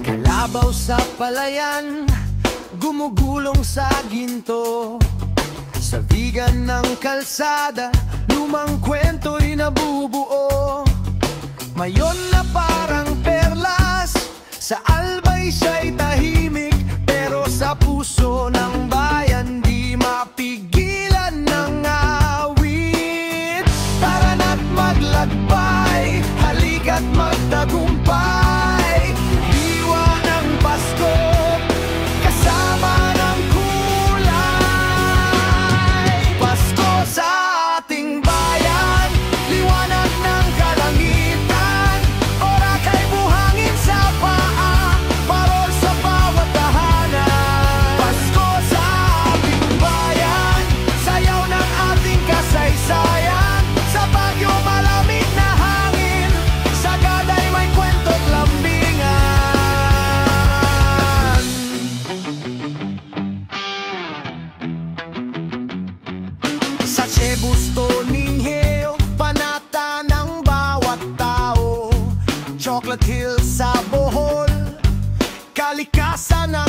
Kalabaw sa palayan, gumugulong sa ginto. Sa bigan ng kalsada, lumang kwento'y nabubuo. Mayon na parang perlas, sa albay siya'y tahimik. Pero sa puso ng bayan, di mapigilan ng awit. Tara na't maglakbay, halika't magtagumpay. Sa Cebu's Ningyo, panata ng bawat tao. Chocolate Hills sa Bohol, kalikasan na